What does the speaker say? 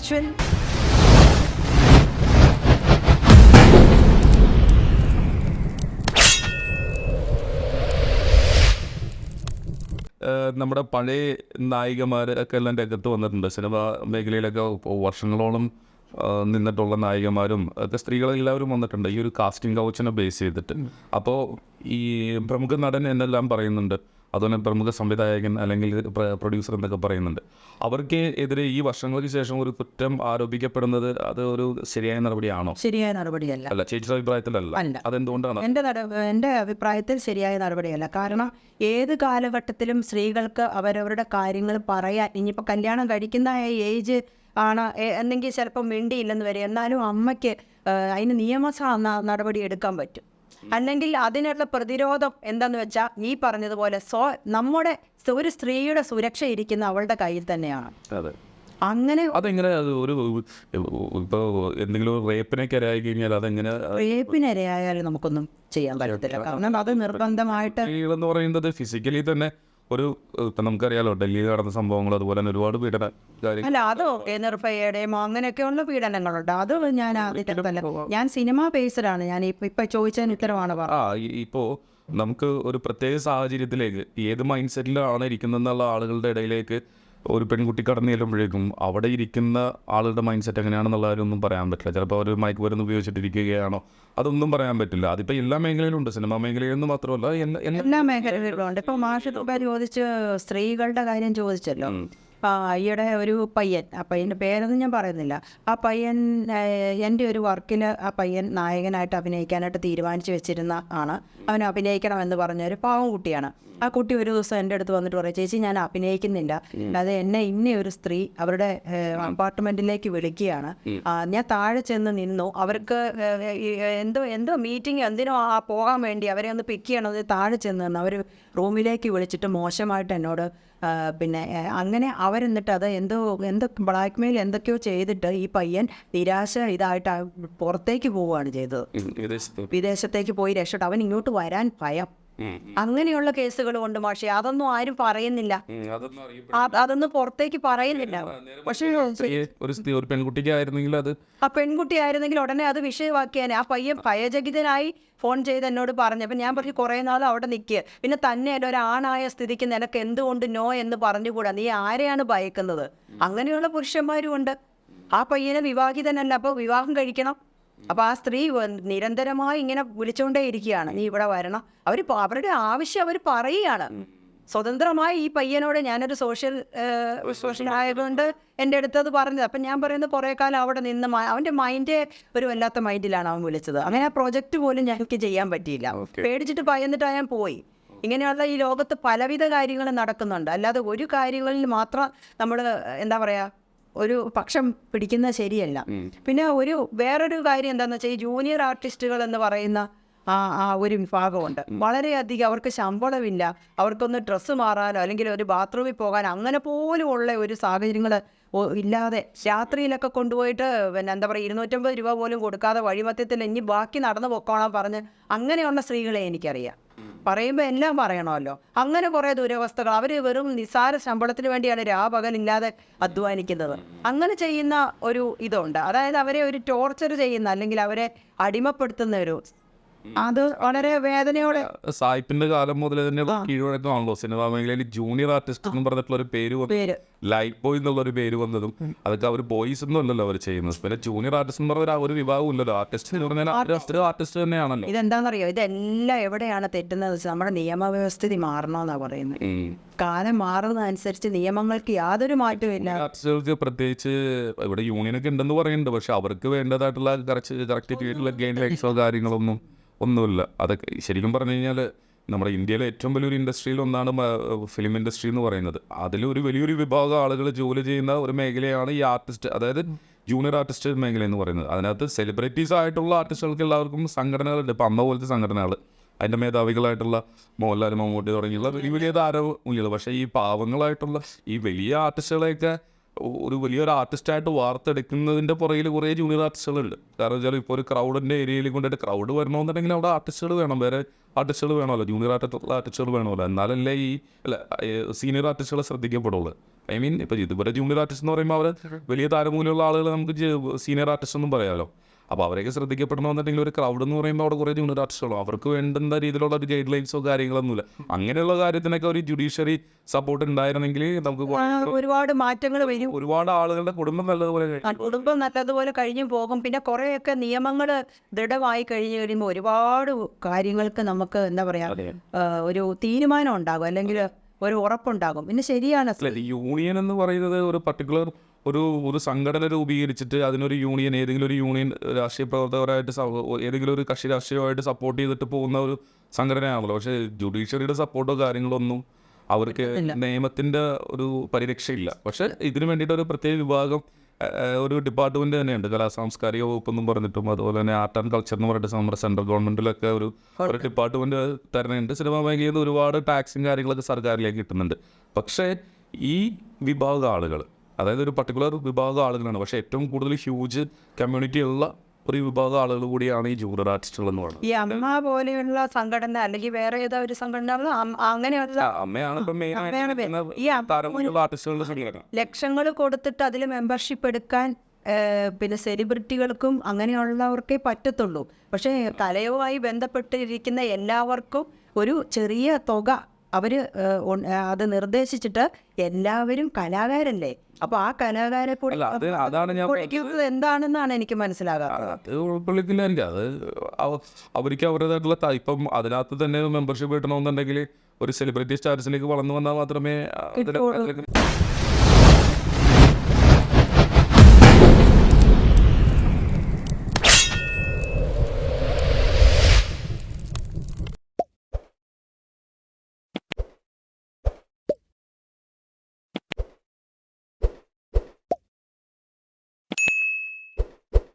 Actual നമ്മുടെ പഴയ നായികമാരൊക്കെ എല്ലാം രംഗത്ത് വന്നിട്ടുണ്ട്. സിനിമ മേഖലയിലൊക്കെ വർഷങ്ങളോളം നിന്നിട്ടുള്ള നായികമാരും ഒക്കെ സ്ത്രീകളെല്ലാവരും വന്നിട്ടുണ്ട് ഈ ഒരു കാസ്റ്റിംഗ് കൗച്ചിനെ ബേസ് ചെയ്തിട്ട്. അപ്പോൾ ഈ പ്രമുഖ നടൻ എന്നെല്ലാം പറയുന്നുണ്ട്, അതുപോലെ പ്രമുഖ സംവിധായകൻ അല്ലെങ്കിൽ പ്രൊഡ്യൂസർ എന്നൊക്കെ പറയുന്നുണ്ട്. അവർക്ക് എതിരെ ഈ വർഷങ്ങൾക്ക് ശേഷം ഒരു കുറ്റം ആരോപിക്കപ്പെടുന്നത് അത് ഒരു ശരിയായ നടപടിയാണോ? ശരിയായ നടപടിയല്ല. അല്ല, ചേച്ചിയുടെ അഭിപ്രായത്തിലല്ല. അതെന്തുകൊണ്ടാണ്? എൻ്റെ അഭിപ്രായത്തിൽ ശരിയായ നടപടിയല്ല. കാരണം ഏത് കാലഘട്ടത്തിലും സ്ത്രീകൾക്ക് അവരവരുടെ കാര്യങ്ങൾ പറയാൻ, ഇനിയിപ്പോൾ കല്യാണം കഴിക്കുന്ന ഏജ് ആണ് എന്നെങ്കിൽ ചിലപ്പോൾ മിണ്ടിയില്ലെന്ന് വരെ, എന്നാലും അമ്മയ്ക്ക് അതിന് നടപടി എടുക്കാൻ പറ്റും. അല്ലെങ്കിൽ അതിനുള്ള പ്രതിരോധം എന്താന്ന് വെച്ചാൽ ഈ പറഞ്ഞതുപോലെ നമ്മുടെ ഒരു സ്ത്രീയുടെ സുരക്ഷ ഇരിക്കുന്ന അവളുടെ കയ്യിൽ തന്നെയാണ്. അങ്ങനെ അതെങ്ങനെ ഒരു ഇപ്പോൾ എന്തെങ്കിലും റേപ്പിനൊക്കെ ഇരയായി കഴിഞ്ഞാൽ അതെങ്ങനെ? റേപ്പിനിരയായാലും നമുക്കൊന്നും ചെയ്യാൻ പറ്റത്തില്ല. കാരണം അത് നിർബന്ധമായിട്ട് എന്ന് പറയുന്നത് ഫിസിക്കലി തന്നെ ഒരു ഇപ്പം നമുക്കറിയാലോ ഡൽഹിയിൽ നടന്ന സംഭവങ്ങൾ, അതുപോലെ തന്നെ ഒരുപാട് പീഡന അല്ല അതോ നിർഭയയുടെയും അങ്ങനെയൊക്കെയുള്ള പീഡനങ്ങളുണ്ട്. അത് ഞാൻ ഞാൻ സിനിമ ബേസ്ഡാണ് ഞാൻ ഇപ്പൊ ചോദിച്ചതിന് ഉത്തരവാണ് പറഞ്ഞത്. ഇപ്പോൾ നമുക്ക് ഒരു പ്രത്യേക സാഹചര്യത്തിലേക്ക് ഏത് മൈൻഡ് സെറ്റിലാണ് ഇരിക്കുന്നുള്ള ആളുകളുടെ ഇടയിലേക്ക് ഒരു പെൺകുട്ടി കടന്നു ചെല്ലുമ്പോഴേക്കും അവിടെ ഇരിക്കുന്ന ആളുടെ മൈൻഡ് സെറ്റ് എങ്ങനെയാണെന്നുള്ള കാര്യമൊന്നും പറയാൻ പറ്റില്ല. ചിലപ്പോൾ അവർ മയക്ക് മരുന്ന് ഉപയോഗിച്ചിട്ടിരിക്കുകയാണോ അതൊന്നും പറയാൻ പറ്റില്ല. അതിപ്പോൾ എല്ലാ മേഖലയിലും ഉണ്ട്, സിനിമാ മേഖലയിൽ നിന്ന് മാത്രമല്ല എല്ലാ മേഖലകളിലും ഉണ്ട്. ഇപ്പോൾ മാഷ് ചോദിച്ച് സ്ത്രീകളുടെ കാര്യം ചോദിച്ചല്ലോ. ഈയിടെ ഒരു പയ്യൻ, ആ പയ്യൻ്റെ പേരൊന്നും ഞാൻ പറയുന്നില്ല, ആ പയ്യൻ എൻ്റെ ഒരു വർക്കിൽ ആ പയ്യൻ നായകനായിട്ട് അഭിനയിക്കാനായിട്ട് തീരുമാനിച്ച് വെച്ചിരുന്ന ആണ്. അവൻ അഭിനയിക്കണമെന്ന് പറഞ്ഞൊരു പാവം കുട്ടിയാണ്. ആ കുട്ടി ഒരു ദിവസം എൻ്റെ അടുത്ത് വന്നിട്ട് പറയും, ചേച്ചി ഞാൻ അഭിനയിക്കുന്നില്ല, അത് എന്നെ ഒരു സ്ത്രീ അവരുടെ അപ്പാർട്ട്മെൻറ്റിലേക്ക് വിളിക്കുകയാണ്, ഞാൻ താഴെ ചെന്ന് നിന്നു, അവർക്ക് എന്തോ മീറ്റിംഗ് എന്തിനോ പോകാൻ വേണ്ടി അവരെ ഒന്ന് പിക്ക് ചെയ്യണത്, താഴെ ചെന്ന് നിന്ന് അവർ റൂമിലേക്ക് വിളിച്ചിട്ട് മോശമായിട്ട് എന്നോട് പിന്നെ അങ്ങനെ അവരെന്നിട്ട് അത് എന്തോ ബ്ലാക്ക് മെയിൽ എന്തൊക്കെയോ ചെയ്തിട്ട് ഈ പയ്യൻ നിരാശ ഇതായിട്ട് പുറത്തേക്ക് പോവുകയാണ് ചെയ്തത്. വിദേശത്തേക്ക് പോയി രക്ഷപ്പെട്ടു. അവൻ ഇങ്ങോട്ട് വരാൻ ഭയം. അങ്ങനെയുള്ള കേസുകൾ കൊണ്ട് മാഷെ അതൊന്നും ആരും പറയുന്നില്ല, അതൊന്നും പുറത്തേക്ക് പറയുന്നില്ല. പക്ഷേ ഒരു പെൺകുട്ടിക്കായിരുന്നെങ്കിൽ ആ പെൺകുട്ടി ആയിരുന്നെങ്കിൽ ഉടനെ അത് വിഷയമാക്കിയാനെ. ആ പയ്യൻ ഭയചകിതനായി ഫോൺ ചെയ്ത് എന്നോട് പറഞ്ഞു. അപ്പം ഞാൻ പറഞ്ഞു കുറേ നാൾ അവിടെ നിൽക്കുക, പിന്നെ തന്നെ ഒരാണായ സ്ഥിതിക്ക് നിനക്ക് എന്തുകൊണ്ട് നോ എന്ന് പറഞ്ഞുകൂടാ, നീ ആരെയാണ് ഭയക്കുന്നത്? അങ്ങനെയുള്ള പുരുഷന്മാരും ഉണ്ട്. ആ പയ്യനെ വിവാഹിതനല്ല, അപ്പോൾ വിവാഹം കഴിക്കണം. അപ്പോൾ ആ സ്ത്രീ നിരന്തരമായി ഇങ്ങനെ വിളിച്ചുകൊണ്ടേ ഇരിക്കുകയാണ്, നീ ഇവിടെ വരണം. അവരുടെ ആവശ്യം അവർ പറയുകയാണ് സ്വതന്ത്രമായി. ഈ പയ്യനോട് ഞാനൊരു സോഷ്യൽ ആയതുകൊണ്ട് എൻ്റെ അടുത്തത് പറഞ്ഞത്. അപ്പം ഞാൻ പറയുന്നത് കുറേ കാലം അവിടെ നിന്ന് അവൻ്റെ മൈൻഡ് ഒരു വല്ലാത്ത മൈൻഡിലാണ് അവൻ വിളിച്ചത്. അങ്ങനെ ആ പ്രൊജക്റ്റ് പോലും ഞങ്ങൾക്ക് ചെയ്യാൻ പറ്റിയില്ല. പേടിച്ചിട്ട് ഭയന്നിട്ട് ഞാൻ പോയി. ഇങ്ങനെയുള്ള ഈ ലോകത്ത് പലവിധ കാര്യങ്ങൾ നടക്കുന്നുണ്ട്. അല്ലാതെ ഒരു കാര്യങ്ങളിൽ മാത്രം നമ്മൾ എന്താ പറയുക ഒരു പക്ഷം പിടിക്കുന്നത് ശരിയല്ല. പിന്നെ വേറൊരു കാര്യം എന്താണെന്ന് വെച്ചാൽ ഈ ജൂനിയർ ആർട്ടിസ്റ്റുകൾ എന്ന് പറയുന്ന ആ ഒരു വിഭാഗമുണ്ട്. വളരെയധികം അവർക്ക് ശമ്പളമില്ല, അവർക്കൊന്ന് ഡ്രസ്സ് മാറാനോ അല്ലെങ്കിൽ ഒരു ബാത്റൂമിൽ പോകാനോ അങ്ങനെ പോലും ഉള്ള ഒരു സാഹചര്യങ്ങൾ ഇല്ലാതെ രാത്രിയിലൊക്കെ കൊണ്ടുപോയിട്ട് പിന്നെ എന്താ പറയുക 250 രൂപ പോലും കൊടുക്കാതെ വഴിമധ്യത്തിൽ ഇനി ബാക്കി നടന്നു പൊക്കോളാൻ പറഞ്ഞ് അങ്ങനെയുള്ള സ്ത്രീകളെ എനിക്കറിയാം. പറയുമ്പോൾ എല്ലാം പറയണമല്ലോ. അങ്ങനെ കുറേ ദുരവസ്ഥകൾ. അവർ വെറും നിസ്സാര ശമ്പളത്തിന് വേണ്ടിയാണ് രാപകലില്ലാതെ അധ്വാനിക്കുന്നത്. അങ്ങനെ ചെയ്യുന്ന ഒരു ഇതുണ്ട്. അതായത് അവരെ ഒരു ടോർച്ചർ ചെയ്യുന്ന അല്ലെങ്കിൽ അവരെ അടിമപ്പെടുത്തുന്ന ഒരു അത് വളരെ വേദനയോടെ. സായിപ്പിന്റെ കാലം മുതൽ തന്നെ കീഴ്വഴക്കമാണല്ലോ സിനിമാ മേഖലയിൽ ജൂനിയർ ആർട്ടിസ്റ്റ് എന്ന് പറഞ്ഞിട്ടുള്ള ഒരു പേര് ലൈറ്റ് ബോയ് എന്നുള്ളൊരു പേര് വന്നതും. അതൊക്കെ അവർ ബോയ്സ് ഒന്നും അല്ലല്ലോ അവർ ചെയ്യുന്നത്. പിന്നെ ജൂനിയർ ആർട്ടിസ്റ്റ് എന്ന് പറഞ്ഞാൽ ഒരു വിഭാഗം ഇല്ലല്ലോ. ആർട്ടിസ്റ്റ് എന്ന് പറഞ്ഞാൽ ആർട്ടിസ്റ്റ് തന്നെയാണല്ലോ. ഇതെന്താണെന്നറിയോ, ഇതെല്ലാം എവിടെയാണ് തെറ്റുന്നത് വെച്ചാൽ നമ്മുടെ നിയമവ്യവസ്ഥിതി മാറണമെന്നാണ് പറയുന്നത്. കാലം മാറുന്നതനുസരിച്ച് നിയമങ്ങൾക്ക് യാതൊരു മാറ്റവും ഇല്ല. ആർട്ടിസ്റ്റുകൾക്ക് പ്രത്യേകിച്ച് ഇവിടെ യൂണിയനൊക്കെ ഉണ്ടെന്ന് പറയുന്നുണ്ട്, പക്ഷെ അവർക്ക് വേണ്ടതായിട്ടുള്ള കറക്റ്റ് ഗെയിൻ ലൈക്സോ ഒന്നുമില്ല. അതൊക്കെ ശരിക്കും പറഞ്ഞു കഴിഞ്ഞാൽ നമ്മുടെ ഇന്ത്യയിലെ ഏറ്റവും വലിയൊരു ഇൻഡസ്ട്രിയിൽ ഒന്നാണ് ഫിലിം ഇൻഡസ്ട്രി എന്ന് പറയുന്നത്. അതിലൊരു വലിയൊരു വിഭാഗം ആളുകൾ ജോലി ചെയ്യുന്ന ഒരു മേഖലയാണ് ഈ ആർട്ടിസ്റ്റ്, അതായത് ജൂനിയർ ആർട്ടിസ്റ്റ് മേഖല എന്ന് പറയുന്നത്. അതിനകത്ത് സെലിബ്രിറ്റീസ് ആയിട്ടുള്ള ആർട്ടിസ്റ്റുകൾക്ക് എല്ലാവർക്കും സംഘടനകളുണ്ട്. ഇപ്പം അമ്മ പോലത്തെ സംഘടനകൾ, അതിൻ്റെ മേധാവികളായിട്ടുള്ള മോഹൻലാൽ, മമ്മൂട്ടി തുടങ്ങിയുള്ള വലിയ താരമുകൾ. പക്ഷേ ഈ പാവങ്ങളായിട്ടുള്ള ഈ വലിയ ആർട്ടിസ്റ്റുകളെയൊക്കെ ഒരു വലിയൊരു ആർട്ടിസ്റ്റായിട്ട് വാർത്തെടുക്കുന്നതിൻ്റെ പുറകിൽ കുറേ ജൂനിയർ ആർട്ടിസ്റ്റുകളുണ്ട്. കാരണം വെച്ചാൽ ഇപ്പോൾ ഒരു ക്രൗഡിൻ്റെ ഏരിയയിൽ കൊണ്ടിട്ട് ക്രൗഡ് വരണമെന്നുണ്ടെങ്കിൽ അവിടെ ആർട്ടിസ്റ്റുകൾ വേണം, വേറെ ആർട്ടിസ്റ്റുകൾ വേണമല്ലോ, ജൂനിയർ ആർട്ടിസ്റ്റുകൾ വേണമല്ലോ. എന്നാലല്ലേ സീനിയർ ആർട്ടിസ്റ്റുകളെ ശ്രദ്ധിക്കപ്പെടുള്ളൂ. ഐ മീൻ ഇപ്പോൾ ഇതുപോലെ ജൂനിയർ ആർട്ടിസ്റ്റ് എന്ന് പറയുമ്പോൾ അവർ വലിയ താരമൂല്യമുള്ള ആളുകൾ നമുക്ക് സീനിയർ ആർട്ടിസ്റ്റ് ഒന്നും പറയാമല്ലോ. അപ്പോൾ അവരെയൊക്കെ ശ്രദ്ധിക്കപ്പെടണമെന്നുണ്ടെങ്കിൽ ഒരു ക്രൗഡ് എന്ന് പറയുമ്പോൾ അവിടെ കുറേ ജൂനിയർ ആർട്ടിസ്റ്റുകളോ അവർക്ക് വേണ്ടുന്ന രീതിയിലുള്ള ഒരു ഗൈഡ് ലൈൻസോ കാര്യങ്ങളൊന്നുമില്ല. അങ്ങനെയുള്ള കാര്യത്തിനൊക്കെ ഒരു ജുഡീഷ്യറി സപ്പോർട്ട് ഉണ്ടായിരുന്നെങ്കിൽ നമുക്ക് ഒരുപാട് മാറ്റങ്ങൾ വരും. ഒരുപാട് ആളുകളുടെ കുടുംബം നല്ലതുപോലെ കുടുംബം നല്ലതുപോലെ കഴിഞ്ഞു പോകും. പിന്നെ കുറേയൊക്കെ നിയമങ്ങൾ ദൃഢമായി കഴിഞ്ഞു കഴിയുമ്പോൾ ഒരുപാട് കാര്യങ്ങൾക്ക് നമുക്ക് എന്താ പറയാ ഒരു തീരുമാനം ഉണ്ടാകും, അല്ലെങ്കിൽ ഒരു ഉറപ്പുണ്ടാകും. പിന്നെ ശരിയാണ്, യൂണിയൻ എന്ന് പറയുന്നത് ഒരു പർട്ടിക്കുലർ ഒരു സംഘടന രൂപീകരിച്ചിട്ട് അതിനൊരു യൂണിയൻ, ഏതെങ്കിലും ഒരു യൂണിയൻ രാഷ്ട്രീയ പ്രവർത്തകരായിട്ട് ഏതെങ്കിലും ഒരു കക്ഷി രാഷ്ട്രീയമായിട്ട് സപ്പോർട്ട് ചെയ്തിട്ട് പോകുന്ന ഒരു സംഘടനയാണല്ലോ. പക്ഷേ ജുഡീഷ്യറിയുടെ സപ്പോർട്ടോ കാര്യങ്ങളൊന്നും അവർക്ക് നിയമത്തിൻ്റെ ഒരു പരിരക്ഷയില്ല. പക്ഷേ ഇതിനു വേണ്ടിയിട്ട് ഒരു പ്രത്യേക വിഭാഗം ഒരു ഡിപ്പാർട്ട്മെന്റ് തന്നെയുണ്ട്, കലാ സാംസ്കാരിക വകുപ്പ് എന്നും പറഞ്ഞിട്ടും അതുപോലെ തന്നെ ആർട്ട് ആൻഡ് കൾച്ചർ എന്ന് പറഞ്ഞിട്ട് നമ്മുടെ സെൻട്രൽ ഗവൺമെന്റിലൊക്കെ ഒരു ഡിപ്പാർട്ട്മെന്റ് തരുന്നുണ്ട്. സിനിമാ മേഖലയിൽ നിന്ന് ഒരുപാട് ടാക്സും കാര്യങ്ങളൊക്കെ സർക്കാരിലേക്ക് കിട്ടുന്നുണ്ട്. പക്ഷേ ഈ വിഭാഗം ആളുകൾ, അതായത് ഒരു പർട്ടിക്കുലർ വിഭാഗം ആളുകളാണ്, പക്ഷേ ഏറ്റവും കൂടുതൽ ഹ്യൂജ് കമ്മ്യൂണിറ്റി ഉള്ള ഒരു വിഭാഗം ആളുകൾ കൂടിയാണ് ഈ ജൂനിയർ ആർട്ടിസ്റ്റുകൾ എന്ന് പറയുന്നത്. ഈ അമ്മ പോലെയുള്ള സംഘടന അല്ലെങ്കിൽ വേറെ ഏതാ ഒരു സംഘടന അങ്ങനെയുള്ള അമ്മയാണ് ഇപ്പം ആർട്ടിസ്റ്റുകളുടെ സംഘടന. ലക്ഷങ്ങൾ കൊടുത്തിട്ട് അതിൽ മെമ്പർഷിപ്പ് എടുക്കാൻ പിന്നെ സെലിബ്രിറ്റികൾക്കും അങ്ങനെയുള്ളവർക്കേ പറ്റത്തുള്ളൂ. പക്ഷേ കലയുമായി ബന്ധപ്പെട്ടിരിക്കുന്ന എല്ലാവർക്കും ഒരു ചെറിയ തുക അവർ അത് നിർദ്ദേശിച്ചിട്ട് എല്ലാവരും കലാകാരല്ലേ, അപ്പോൾ ആ കലാകാരെ കൂടി എന്താണെന്നാണ് എനിക്ക് മനസ്സിലാകാറ്. അത് ഉൾക്കൊള്ളിക്കില്ല. അത് അവർക്ക് അവരുടേതായിട്ടുള്ള ഇപ്പം അതിനകത്ത് തന്നെ മെമ്പർഷിപ്പ് കിട്ടണമെന്നുണ്ടെങ്കിൽ ഒരു സെലിബ്രിറ്റി സ്റ്റാറ്റസിലേക്ക് വളർന്നു വന്നാൽ മാത്രമേ